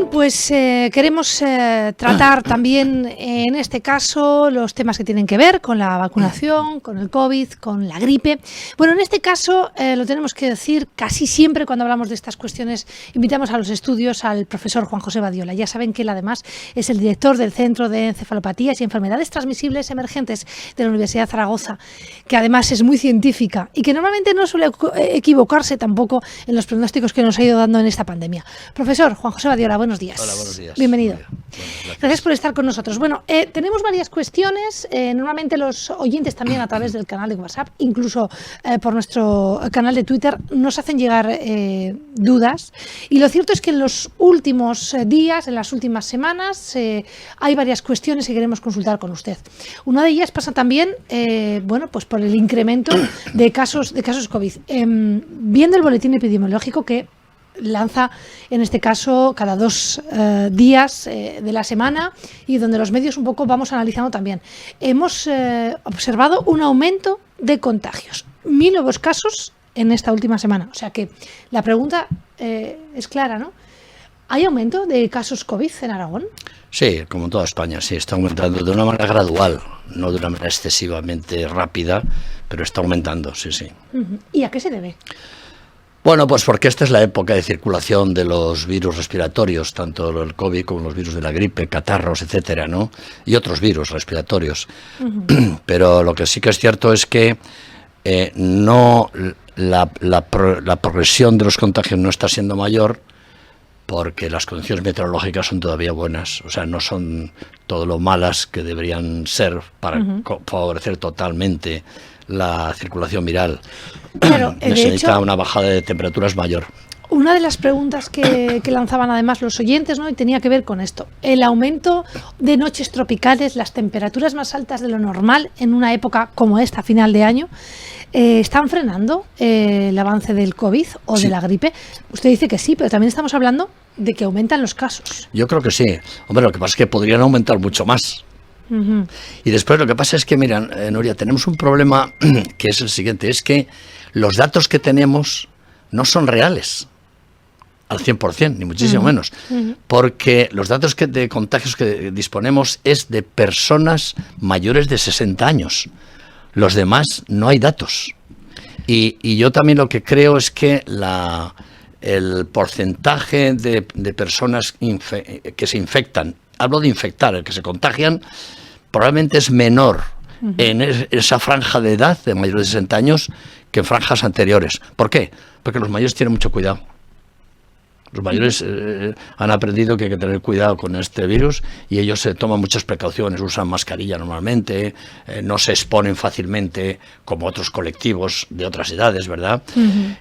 Bueno, pues queremos tratar también en este caso los temas que tienen que ver con la vacunación, con el COVID, con la gripe. Bueno, en este caso lo tenemos que decir, casi siempre cuando hablamos de estas cuestiones invitamos a los estudios al profesor Juan José Badiola. Ya saben que él además es el director del Centro de Encefalopatías y Enfermedades Transmisibles Emergentes de la Universidad de Zaragoza, que además es muy científica y que normalmente no suele equivocarse tampoco en los pronósticos que nos ha ido dando en esta pandemia. Profesor Juan José Badiola, buenos días. Hola, buenos días. Bienvenido. Bueno, gracias por estar con nosotros. Bueno, tenemos varias cuestiones. Normalmente los oyentes también a través del canal de WhatsApp, incluso por nuestro canal de Twitter, nos hacen llegar dudas. Y lo cierto es que en los últimos días, en las últimas semanas, hay varias cuestiones que queremos consultar con usted. Una de ellas pasa también, bueno, pues por el incremento de casos COVID. Viendo el boletín epidemiológico que lanza en este caso cada 2 días de la semana y donde los medios un poco vamos analizando también. Hemos observado un aumento de contagios, 1000 nuevos casos en esta última semana. O sea que la pregunta es clara, ¿no? ¿Hay aumento de casos COVID en Aragón? Sí, como en toda España, sí, está aumentando de una manera gradual, no de una manera excesivamente rápida, pero está aumentando, sí, sí. ¿Y a qué se debe? Bueno, pues porque esta es la época de circulación de los virus respiratorios, tanto el COVID como los virus de la gripe, catarros, etcétera, ¿no? Y otros virus respiratorios. Pero lo que sí que es cierto es que no la progresión de los contagios no está siendo mayor porque las condiciones meteorológicas son todavía buenas, o sea, no son todo lo malas que deberían ser para favorecer totalmente la circulación viral. Claro, necesita una bajada de temperaturas mayor. Una de las preguntas que lanzaban además los oyentes, ¿no? Y tenía que ver con esto. El aumento de noches tropicales, las temperaturas más altas de lo normal en una época como esta, final de año, ¿están frenando el avance del COVID o de la gripe? Usted dice que sí, pero también estamos hablando de que aumentan los casos. Yo creo que sí. Hombre, lo que pasa es que podrían aumentar mucho más. Y después lo que pasa es que, miran, Nuria, tenemos un problema que es el siguiente, es que los datos que tenemos no son reales al 100%, ni muchísimo menos, porque los datos de contagios que disponemos es de personas mayores de 60 años. Los demás no hay datos. Y yo también lo que creo es que el porcentaje de personas que se infectan, hablo de infectar, el que se contagian, probablemente es menor en esa franja de edad de mayores de 60 años que en franjas anteriores. ¿Por qué? Porque los mayores tienen mucho cuidado. Los mayores han aprendido que hay que tener cuidado con este virus y ellos se toman muchas precauciones, usan mascarilla normalmente, no se exponen fácilmente como otros colectivos de otras edades, ¿verdad?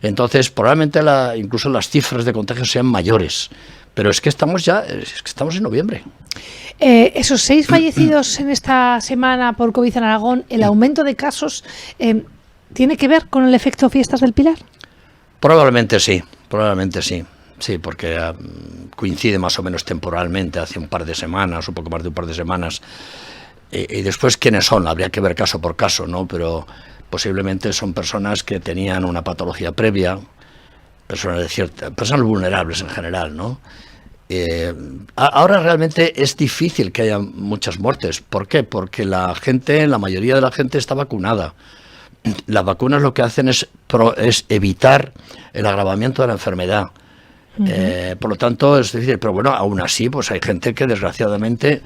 Entonces, probablemente incluso las cifras de contagios sean mayores. Pero es que estamos en noviembre. Esos 6 fallecidos en esta semana por COVID en Aragón, el aumento de casos, ¿tiene que ver con el efecto Fiestas del Pilar? Probablemente sí. Sí, porque coincide más o menos temporalmente, hace un par de semanas, un poco más de un par de semanas. Y después, ¿quiénes son? Habría que ver caso por caso, ¿no? Pero posiblemente son personas que tenían una patología previa, personas vulnerables en general, ¿no? Ahora realmente es difícil que haya muchas muertes. ¿Por qué? Porque la mayoría de la gente está vacunada. Las vacunas lo que hacen es evitar el agravamiento de la enfermedad. Por lo tanto, es difícil, pero bueno, aún así, pues hay gente que desgraciadamente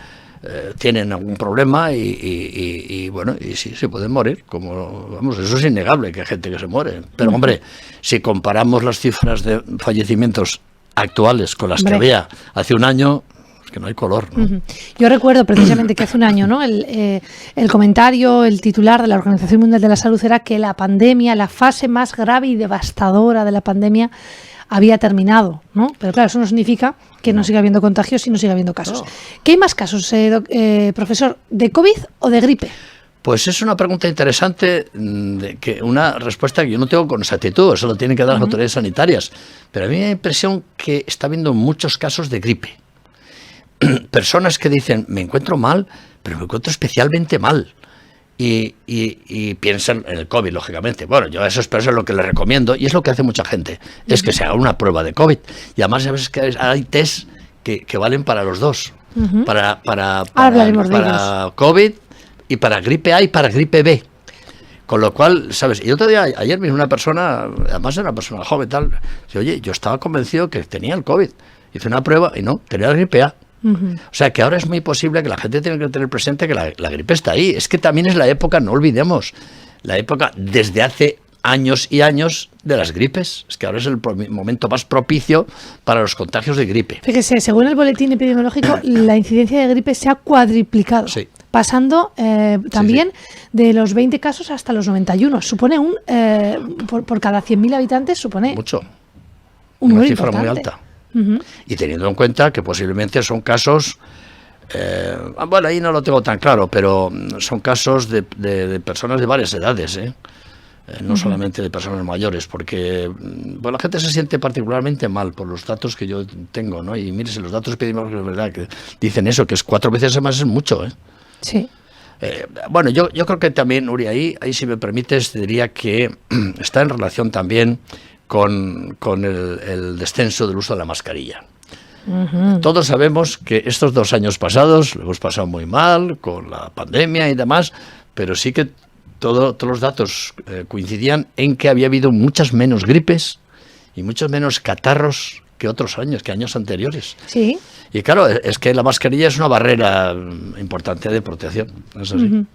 tienen algún problema y bueno, y sí, se pueden morir, vamos, eso es innegable que hay gente que se muere, pero hombre, si comparamos las cifras de fallecimientos actuales con las que había hace un año, es que no hay color, ¿no? Yo recuerdo precisamente que hace un año, ¿no? El comentario, el titular de la Organización Mundial de la Salud era que la pandemia, la fase más grave y devastadora de la pandemia había terminado, ¿no? Pero claro, eso no significa que no siga habiendo contagios y no siga habiendo casos. ¿Qué hay más casos, profesor, de COVID o de gripe? Pues es una pregunta interesante, una respuesta que yo no tengo con exactitud, eso lo tienen que dar las autoridades sanitarias, pero a mí me da la impresión que está habiendo muchos casos de gripe. Personas que dicen, me encuentro mal, pero me encuentro especialmente mal. Y piensan en el COVID, lógicamente. Bueno, yo a esas personas lo que les recomiendo, y es lo que hace mucha gente, es que se haga una prueba de COVID. Y además, sabes que hay test que valen para los dos. Para COVID y para gripe A y para gripe B. Con lo cual, ¿sabes? Y otro día, ayer mismo una persona, además era una persona joven, tal, dice, oye, yo estaba convencido que tenía el COVID. Hice una prueba y no, tenía la gripe A. O sea, que ahora es muy posible que la gente tenga que tener presente que la gripe está ahí. Es que también es la época, no olvidemos, la época desde hace años y años de las gripes. Es que ahora es el momento más propicio para los contagios de gripe. Fíjese, según el boletín epidemiológico, la incidencia de gripe se ha cuadriplicado, sí, pasando también de los 20 casos hasta los 91. Supone por cada 100.000 habitantes, supone mucho, una cifra muy alta. Y teniendo en cuenta que posiblemente son casos, bueno, ahí no lo tengo tan claro, pero son casos de personas de varias edades, no solamente de personas mayores, porque bueno, la gente se siente particularmente mal por los datos que yo tengo, ¿no? Y mire, si los datos epidemiológicos es verdad que dicen eso, que es 4 veces más es mucho, Sí. Bueno, yo creo que también, Uri, ahí si me permites, diría que está en relación también con el descenso del uso de la mascarilla. Todos sabemos que estos 2 años pasados lo hemos pasado muy mal con la pandemia y demás, pero sí que todos los datos coincidían en que había habido muchas menos gripes y muchos menos catarros que otros años, que años anteriores. Sí. Y claro, es que la mascarilla es una barrera importante de protección. Es así.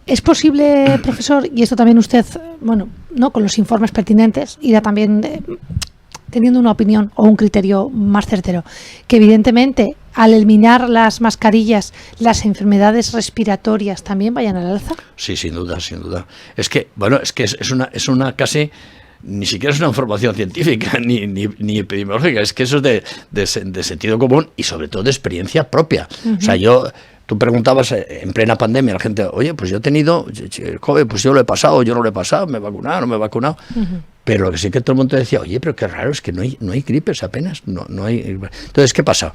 ¿Es posible, profesor, y esto también usted, bueno, no con los informes pertinentes, irá también teniendo una opinión o un criterio más certero, que evidentemente al eliminar las mascarillas, las enfermedades respiratorias también vayan al alza? Sí, sin duda, sin duda. Es que, bueno, es una casi, ni siquiera es una información científica ni epidemiológica, es que eso es de sentido común y sobre todo de experiencia propia. O sea, tú preguntabas en plena pandemia a la gente, oye, pues yo he tenido COVID, pues yo lo he pasado, yo no lo he pasado, me he vacunado, no me he vacunado. Pero lo que sí que todo el mundo decía, oye, pero qué raro, es que no hay gripes apenas, no hay. Entonces, ¿qué pasa?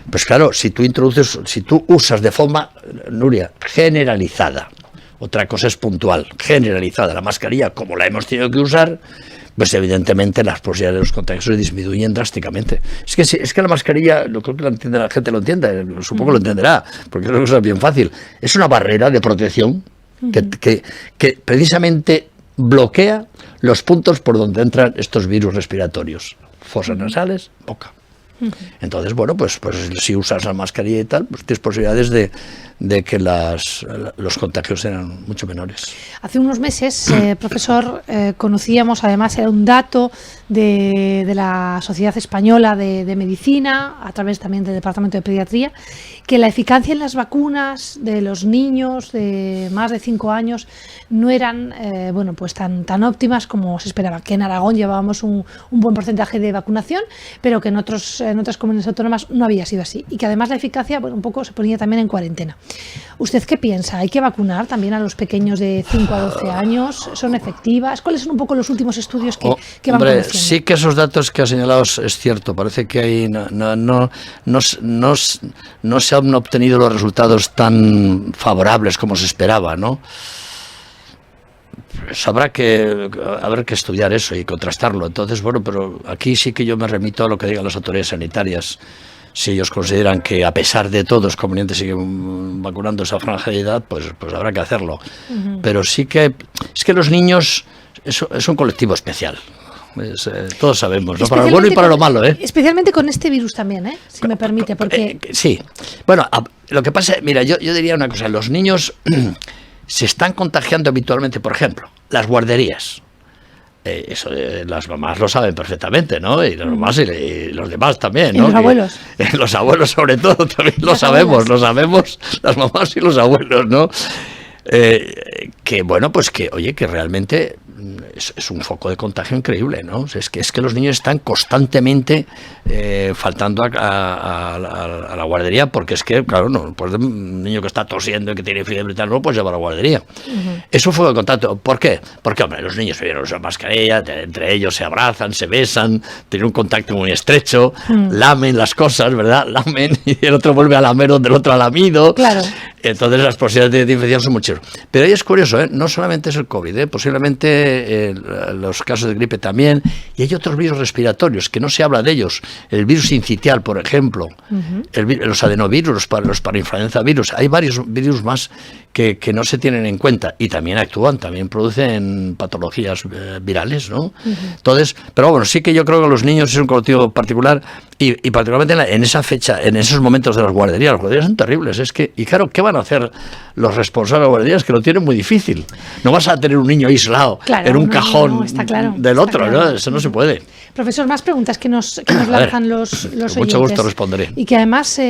Pues claro, si tú usas de forma, Nuria, generalizada, otra cosa es puntual, generalizada, la mascarilla como la hemos tenido que usar, pues evidentemente las posibilidades de los contagios se disminuyen drásticamente. Es que la mascarilla, creo que la gente lo entiende, supongo que lo entenderá, porque es una cosa bien fácil. Es una barrera de protección que precisamente bloquea los puntos por donde entran estos virus respiratorios, fosas nasales, boca. Entonces, bueno, pues si usas la mascarilla y tal, pues tienes posibilidades de que los contagios sean mucho menores. Hace unos meses, profesor, conocíamos, además era un dato de la Sociedad Española de Medicina, a través también del Departamento de Pediatría, que la eficacia en las vacunas de los niños de más de 5 años no eran bueno, pues tan óptimas como se esperaba, que en Aragón llevábamos un buen porcentaje de vacunación, pero que en otras comunidades autónomas no había sido así, y que además la eficacia, bueno, un poco se ponía también en cuarentena. ¿Usted qué piensa? ¿Hay que vacunar también a los pequeños de 5 a 12 años? ¿Son efectivas? ¿Cuáles son un poco los últimos estudios que van conociendo? Sí que esos datos que ha señalado es cierto. Parece que ahí no se han obtenido los resultados tan favorables como se esperaba, ¿no? Pues habrá que estudiar eso y contrastarlo. Entonces, bueno, pero aquí sí que yo me remito a lo que digan las autoridades sanitarias. Si ellos consideran que a pesar de todo es conveniente seguir vacunando esa franja de edad, pues habrá que hacerlo. Pero sí que es que los niños es un colectivo especial. Todos sabemos, ¿no? Para lo bueno y para lo malo, Especialmente con este virus también, si me permite, porque... Sí. Bueno, lo que pasa, mira, yo diría una cosa. Los niños se están contagiando habitualmente, por ejemplo, las guarderías. Eso las mamás lo saben perfectamente, ¿no? Y las mamás y los demás también, ¿no? Y los abuelos. Los abuelos sobre todo también lo sabemos, las mamás y los abuelos, ¿no? Que bueno, pues que, oye, que realmente es un foco de contagio increíble, ¿no? Es que los niños están constantemente faltando a la guardería, porque es que, claro, no, pues un niño que está tosiendo y que tiene fiebre y tal, no lo puedes llevar a la guardería. Es un foco de contacto. ¿Por qué? Porque, hombre, los niños vienen usar mascarilla, entre ellos se abrazan, se besan, tienen un contacto muy estrecho, lamen las cosas, ¿verdad? Lamen y el otro vuelve a lamer donde el otro ha lamido. Claro. Entonces las posibilidades de infección son muchas. Pero ahí es curioso, no solamente es el COVID, posiblemente los casos de gripe también, y hay otros virus respiratorios que no se habla de ellos. El virus sincitial, por ejemplo, los adenovirus, los parainfluenza virus, hay varios virus más que no se tienen en cuenta y también actúan, también producen patologías virales, ¿no? Entonces, pero bueno, sí que yo creo que los niños es un colectivo particular y particularmente en esa fecha, en esos momentos de las guarderías son terribles, es que, y claro, ¿qué van a hacer los responsables de las guarderías? Que lo tienen muy difícil. No vas a tener un niño aislado en un cajón del otro, ¿no? Eso no se puede. Profesor, más preguntas que nos lanzan los oyentes. Con mucho gusto responderé. Y que además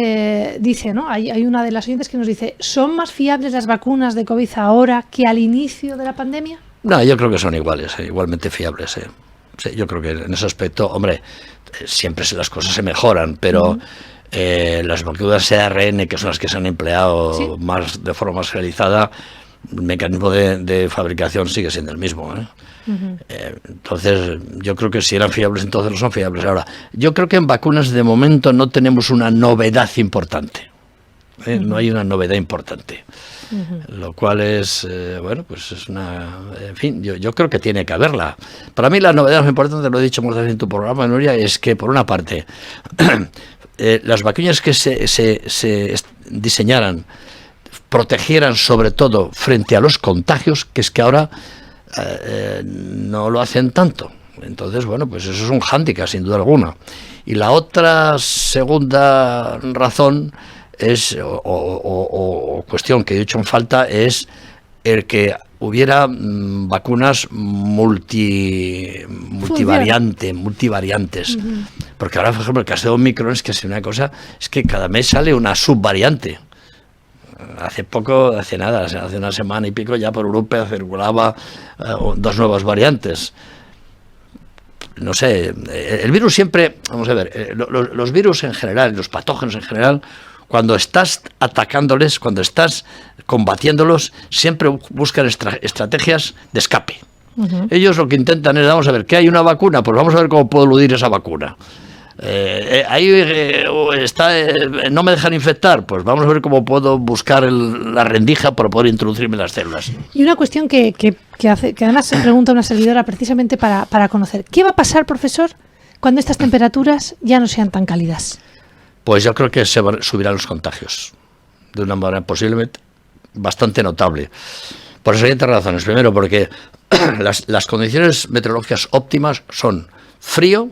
dice, ¿no? Hay una de las oyentes que nos dice, ¿son más fiables las vacunas de COVID ahora que al inicio de la pandemia? No, yo creo que son iguales, igualmente fiables. Sí, yo creo que en ese aspecto, hombre, siempre las cosas se mejoran, pero las vacunas ARN, que son las que se han empleado más de forma más realizada, el mecanismo de fabricación sigue siendo el mismo. Entonces, yo creo que si eran fiables, entonces no son fiables ahora. Yo creo que en vacunas de momento no tenemos una novedad importante. No hay una novedad importante. Lo cual es, bueno, pues es una... En fin, yo creo que tiene que haberla. Para mí la novedad más importante, lo he dicho muchas veces en tu programa, Nuria, es que por una parte, las vacunas que se diseñaran protegieran sobre todo frente a los contagios, que es que ahora no lo hacen tanto. Entonces, bueno, pues eso es un hándicap, sin duda alguna. Y la otra segunda razón es, o cuestión que he hecho en falta, es el que hubiera vacunas multivariantes. Porque ahora, por ejemplo, el caso de Omicron es que es una cosa, es que cada mes sale una subvariante. Hace una semana y pico ya por Europa circulaba 2 nuevas variantes. No sé, el virus siempre, vamos a ver, los virus en general, los patógenos en general, cuando estás atacándoles, cuando estás combatiéndolos, siempre buscan estrategias de escape. Ellos lo que intentan es, vamos a ver, ¿qué hay una vacuna? Pues vamos a ver cómo puedo eludir esa vacuna. No me dejan infectar, pues vamos a ver cómo puedo buscar la rendija para poder introducirme en las células. Y una cuestión que además se pregunta una servidora precisamente para conocer, ¿qué va a pasar, profesor, cuando estas temperaturas ya no sean tan cálidas? Pues yo creo que se subirán los contagios de una manera posiblemente bastante notable. Por las siguientes razones. Primero, porque las condiciones meteorológicas óptimas son frío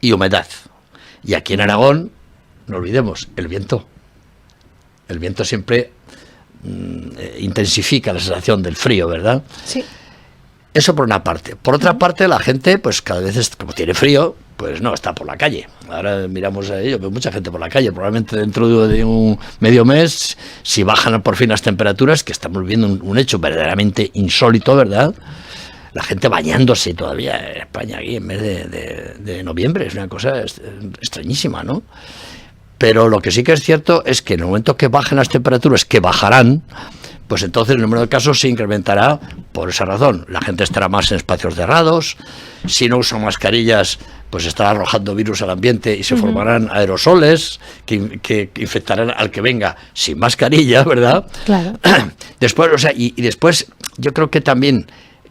y humedad. Y aquí en Aragón, no olvidemos, el viento. El viento siempre intensifica la sensación del frío, ¿verdad? Sí. Eso por una parte. Por otra parte, la gente, pues cada vez, como tiene frío, pues no está por la calle. Ahora miramos a ello, veo mucha gente por la calle. Probablemente dentro de un medio mes, si bajan por fin las temperaturas, que estamos viendo un hecho verdaderamente insólito, ¿verdad? La gente bañándose todavía en España aquí en mes de noviembre. Es una cosa extrañísima, ¿no? Pero lo que sí que es cierto es que en el momento que bajen las temperaturas, que bajarán, pues entonces el número de casos se incrementará por esa razón. La gente estará más en espacios cerrados, si no usan mascarillas, pues estará arrojando virus al ambiente y se formarán aerosoles que infectarán al que venga sin mascarilla, ¿verdad? Claro. Después, o sea, y después yo creo que también,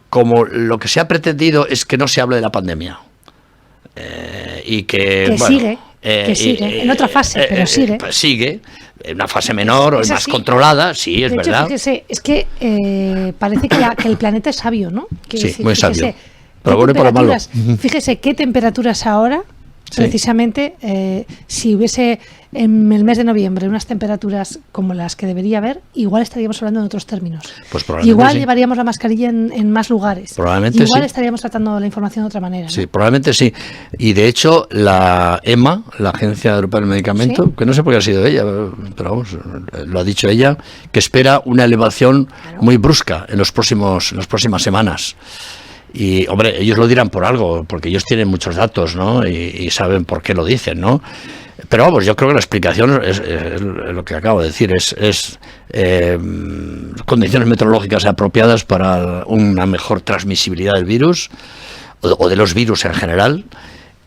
como lo que se ha pretendido es que no se hable de la pandemia, y que bueno, sigue. Que sigue, en otra fase, pero sigue. Pues sigue, en una fase menor o más controlada, sí, es verdad. Fíjese, es que parece que el planeta es sabio, ¿no? Sí, muy sabio. Pero bueno, por lo malo. Fíjese qué temperaturas ahora, precisamente, si hubiese en el mes de noviembre unas temperaturas como las que debería haber, igual estaríamos hablando en otros términos. Pues probablemente igual llevaríamos la mascarilla en más lugares. Probablemente igual estaríamos tratando la información de otra manera, ¿no? Sí, probablemente sí. Y de hecho, la EMA, la Agencia Europea del Medicamento, que no sé por qué ha sido ella, pero vamos, lo ha dicho ella, que espera una elevación muy brusca en las próximas semanas. Y, hombre, ellos lo dirán por algo, porque ellos tienen muchos datos, ¿no? Y saben por qué lo dicen, ¿no? Pero vamos, yo creo que la explicación es lo que acabo de decir, es condiciones meteorológicas apropiadas para una mejor transmisibilidad del virus, o de los virus en general,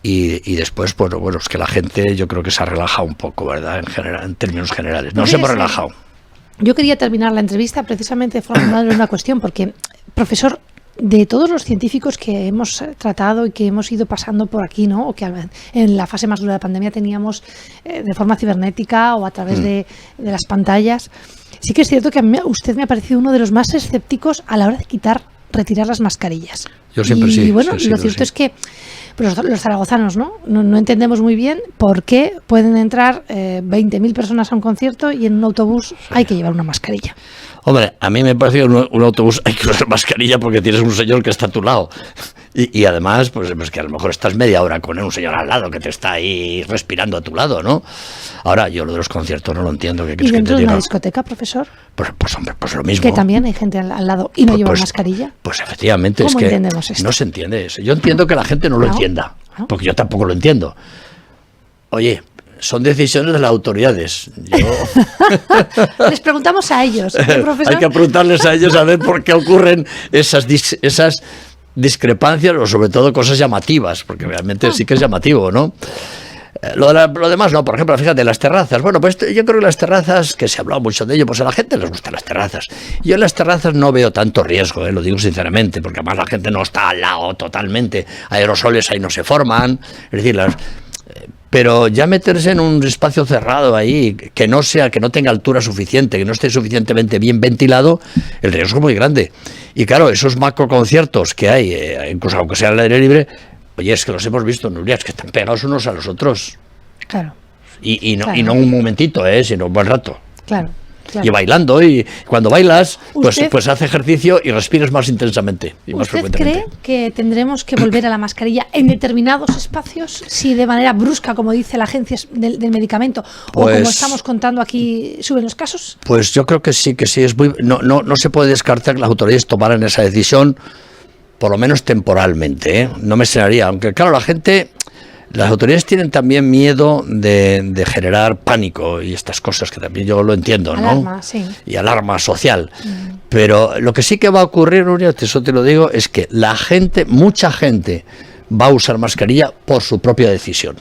y después, pues bueno, es que la gente yo creo que se ha relajado un poco, ¿verdad? En términos generales. No se hemos relajado. Yo quería terminar la entrevista precisamente formulándole una cuestión, porque, profesor, de todos los científicos que hemos tratado y que hemos ido pasando por aquí, ¿no? O que en la fase más dura de la pandemia teníamos de forma cibernética o a través de las pantallas, sí que es cierto que a mí, usted me ha parecido uno de los más escépticos a la hora de retirar las mascarillas. Yo siempre y, sí. Y bueno, sí, lo cierto es que pues los zaragozanos no entendemos muy bien por qué pueden entrar 20.000 personas a un concierto y en un autobús hay que llevar una mascarilla. Hombre, a mí me parece que en un autobús hay que usar mascarilla porque tienes un señor que está a tu lado. Y además, pues que a lo mejor estás media hora con un señor al lado que te está ahí respirando a tu lado, ¿no? Ahora, yo lo de los conciertos no lo entiendo. ¿Qué ¿Y dentro de una discoteca, profesor? Pues hombre, pues lo mismo. Que también hay gente al lado y no lleva mascarilla. Pues efectivamente, ¿Cómo es que entendemos esto? no se entiende eso. Yo entiendo que la gente no lo entienda, porque yo tampoco lo entiendo. Oye, son decisiones de las autoridades. Les preguntamos a ellos, ¿eh, profesor? Hay que preguntarles a ellos a ver por qué ocurren esas discrepancias o sobre todo cosas llamativas, porque realmente sí que es llamativo, ¿no? Lo demás no, por ejemplo, fíjate, las terrazas. Bueno, pues yo creo que las terrazas, que se ha hablado mucho de ello, pues a la gente les gustan las terrazas. Yo en las terrazas no veo tanto riesgo, lo digo sinceramente, porque además la gente no está al lado totalmente. Aerosoles ahí no se forman, es decir, pero ya meterse en un espacio cerrado ahí, que no tenga altura suficiente, que no esté suficientemente bien ventilado, el riesgo es muy grande. Y claro, esos macroconciertos que hay, incluso aunque sea al aire libre, oye, es que los hemos visto, Nuria, es que están pegados unos a los otros. Claro. Y no, claro. Y no un momentito, sino un buen rato. Claro. Y bailando, y cuando bailas, pues hace ejercicio y respiras más intensamente y más frecuentemente. ¿Usted cree que tendremos que volver a la mascarilla en determinados espacios, si de manera brusca, como dice la agencia del medicamento, o como estamos contando aquí, suben los casos? Pues yo creo que sí, es muy, no se puede descartar que las autoridades tomaran esa decisión, por lo menos temporalmente, No me extrañaría, aunque claro, las autoridades tienen también miedo de generar pánico y estas cosas, que también yo lo entiendo, alarma, sí. Y alarma social. Pero lo que sí que va a ocurrir, Nuria, eso te lo digo, es que mucha gente va a usar mascarilla por su propia decisión.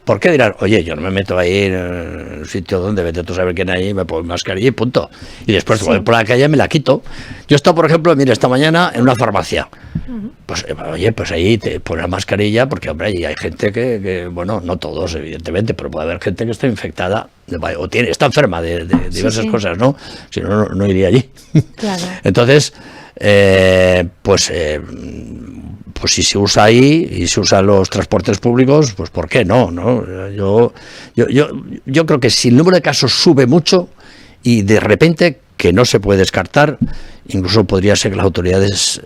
¿Por qué dirán? Oye, yo no me meto ahí en el sitio donde vete tú a saber quién hay, me pongo mascarilla y punto. Y después voy por la calle me la quito. Yo he estado, por ejemplo, mira, esta mañana en una farmacia. Pues oye, pues ahí te pones la mascarilla, porque hombre, hay gente que, bueno, no todos, evidentemente, pero puede haber gente que está infectada o está enferma de diversas cosas, ¿no? Si no, no iría allí. Claro. Entonces, pues si se usa ahí y se usan los transportes públicos, pues ¿por qué no? Yo creo que si el número de casos sube mucho y de repente, que no se puede descartar, incluso podría ser que las autoridades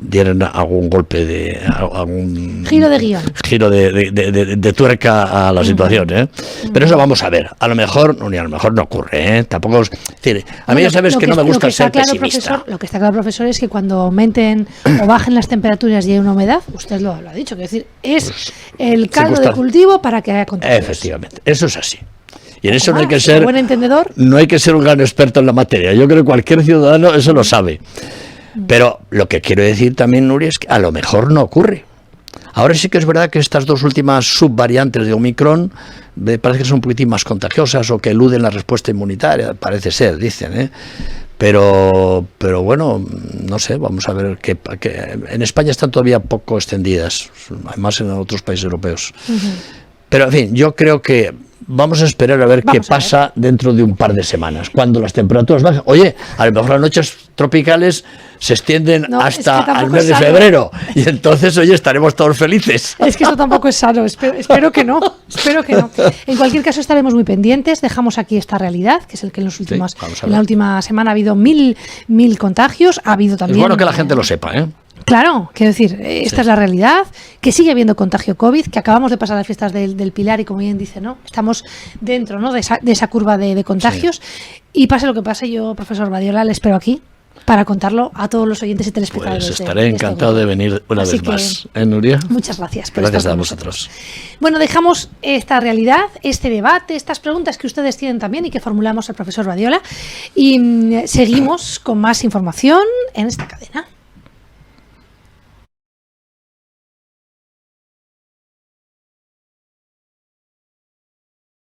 dieran algún golpe algún giro de guión, de tuerca a la situación, Pero eso vamos a ver. A lo mejor no ocurre, Tampoco es decir, a mí ya sabes que no me gusta ser pesimista. Lo que está claro, profesor, es que cuando aumenten o bajen las temperaturas y hay una humedad, usted lo ha dicho, que es decir, es el caldo de cultivo para que haya contagios. Efectivamente, eso es así. Y en eso no hay que ser un gran experto en la materia. Yo creo que cualquier ciudadano eso lo sabe. Pero lo que quiero decir también, Nuria, es que a lo mejor no ocurre. Ahora sí que es verdad que estas dos últimas subvariantes de Omicron me parece que son un poquitín más contagiosas o que eluden la respuesta inmunitaria, parece ser, dicen, Pero bueno, no sé, vamos a ver que en España están todavía poco extendidas, más en otros países europeos. Pero en fin, yo creo que vamos a esperar a ver qué pasa dentro de un par de semanas, cuando las temperaturas bajen. Oye, a lo mejor las noches tropicales se extienden hasta el mes de febrero y entonces, oye, estaremos todos felices. Es que eso tampoco es sano, espero que no, En cualquier caso estaremos muy pendientes, dejamos aquí esta realidad, que es el que en la última semana ha habido 1.000 contagios, ha habido también... Es bueno que la gente lo sepa, Claro, quiero decir, esta es la realidad, que sigue habiendo contagio COVID, que acabamos de pasar las fiestas del Pilar y como bien dice, estamos dentro de esa curva de contagios y pase lo que pase, yo, profesor Badiola, le espero aquí para contarlo a todos los oyentes y telespectadores. Pues estaré encantado de venir una vez más, Nuria. Muchas gracias. Gracias a vosotros. Bueno, dejamos esta realidad, este debate, estas preguntas que ustedes tienen también y que formulamos al profesor Badiola y seguimos con más información en esta cadena.